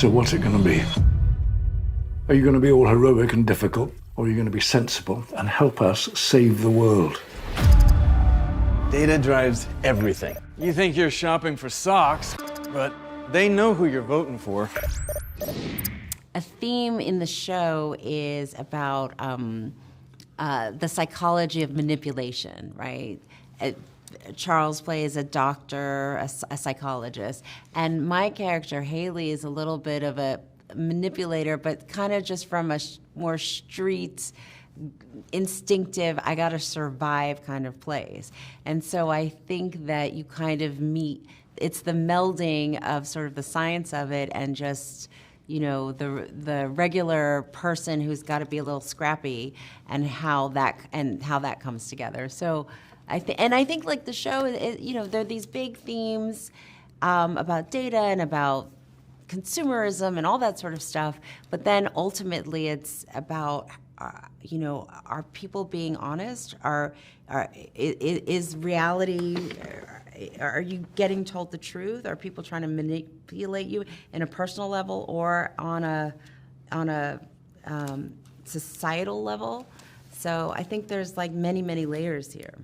So what's it going to be? Are you going to be all heroic and difficult, or are you going to be sensible and help us save the world? Data drives everything. You think you're shopping for socks, but they know who you're voting for. A theme in the show is about the psychology of manipulation, right? Charles plays a doctor, a psychologist, and my character, Haley, is a little bit of a manipulator, but kind of just from a more street, instinctive, I gotta survive kind of place. And so I think that you kind of meet, it's the melding of sort of the science of it and just, you know, the regular person who's got to be a little scrappy, and how that comes together. So I think like the show, you know, there are these big themes about data and about consumerism and all that sort of stuff, but then ultimately it's about you know, are people being honest? Is reality? Are you getting told the truth? Are people trying to manipulate you in a personal level or on a societal level? So I think there's like many layers here.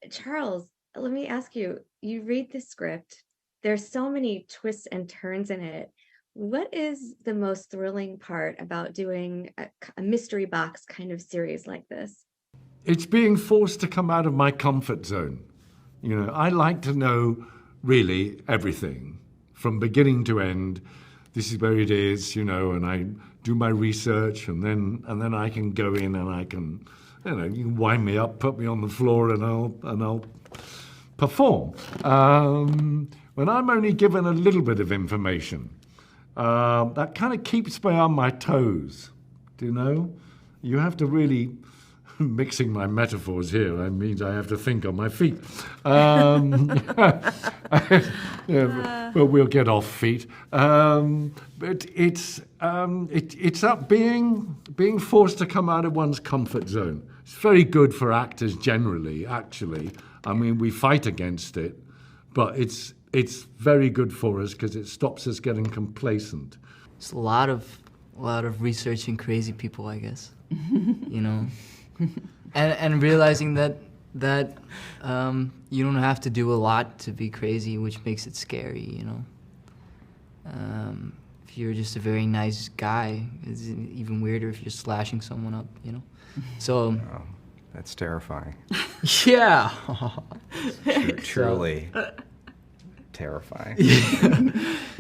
Charles, let me ask you. You read the script. There's so many twists and turns in it. What is the most thrilling part about doing a mystery box kind of series like this? It's being forced to come out of my comfort zone. You know, I like to know really everything from beginning to end. This is where it is, you know, and I do my research, and then I can go in and I can, you know, you can wind me up, put me on the floor, and I'll perform. When I'm only given a little bit of information, that kind of keeps me on my toes. Do you know? You have to really, mixing my metaphors here, I mean I have to think on my feet. Yeah, but we'll get off feet. But it's up being forced to come out of one's comfort zone. It's very good for actors generally, actually. I mean, we fight against it, but it's very good for us because it stops us getting complacent. It's a lot of researching crazy people, I guess. You know, and realizing that you don't have to do a lot to be crazy, which makes it scary. You know, if you're just a very nice guy, it's even weirder if you're slashing someone up. You know, so. Oh, that's terrifying. Yeah. Truly. Terrifying.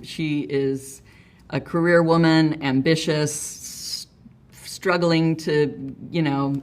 She is a career woman, ambitious, struggling to, you know,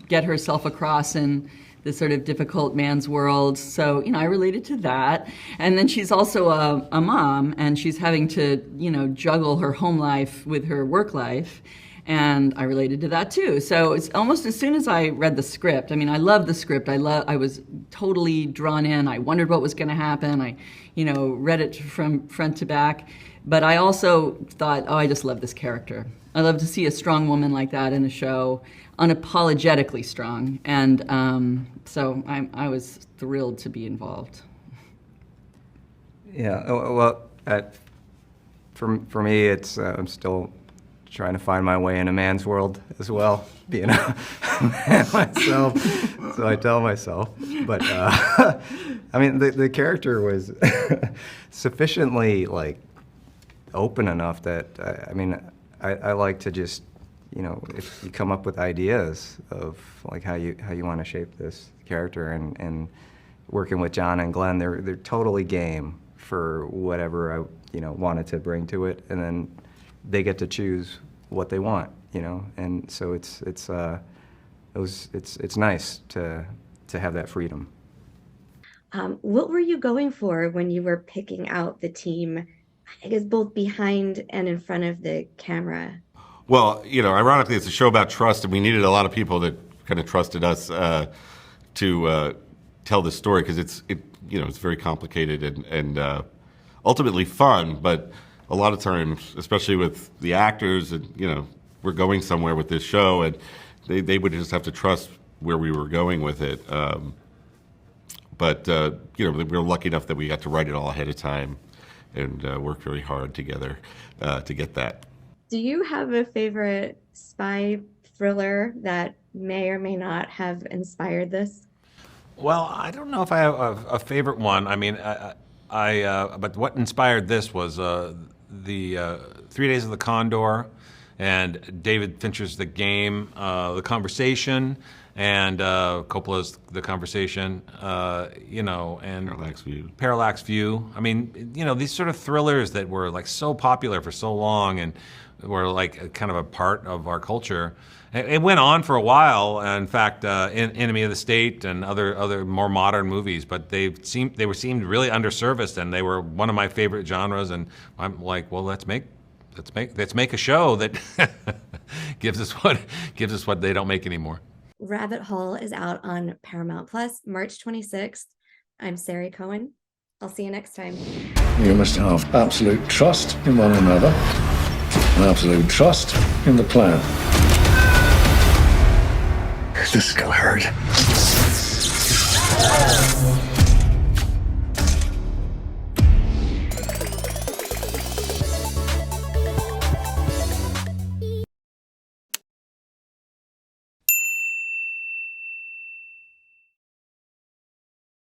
get herself across in this sort of difficult man's world. So, you know, I related to that. And then she's also a mom, and she's having to, you know, juggle her home life with her work life. And I related to that too. So it's almost as soon as I read the script, I mean, I loved the script. I was totally drawn in. I wondered what was going to happen. I, you know, read it from front to back. But I also thought, oh, I just love this character. I love to see a strong woman like that in a show, unapologetically strong. And so I was thrilled to be involved. Yeah, well, for me, it's I'm still trying to find my way in a man's world as well, being a man myself, so I tell myself. But I mean, the character was sufficiently like open enough that I mean, I like to just, you know, if you come up with ideas of like how you want to shape this character, and working with John and Glenn, they're totally game for whatever I, you know, wanted to bring to it, and then they get to choose what they want, you know, and so it's nice to have that freedom. What were you going for when you were picking out the team, I guess both behind and in front of the camera? Well, you know, ironically, it's a show about trust, and we needed a lot of people that kind of trusted us to tell this story, because it's very complicated and ultimately fun, but a lot of times, especially with the actors, and you know, we're going somewhere with this show, and they would just have to trust where we were going with it. But you know, we were lucky enough that we got to write it all ahead of time, work very hard together to get that. Do you have a favorite spy thriller that may or may not have inspired this? Well, I don't know if I have a favorite one. I mean, but what inspired this was the 3 Days of the Condor and David Fincher's The Game, The Conversation, and Coppola's The Conversation, you know, and Parallax View. I mean, you know, these sort of thrillers that were like so popular for so long and were like kind of a part of our culture. It went on for a while. In fact, Enemy of the State and other more modern movies, but they seemed really underserviced, and they were one of my favorite genres. And I'm like, well, let's make a show that gives us what they don't make anymore. Rabbit Hole is out on Paramount Plus, March 26th. I'm Sari Cohen. I'll see you next time. You must have absolute trust in one another and absolute trust in the plan. This is gonna hurt.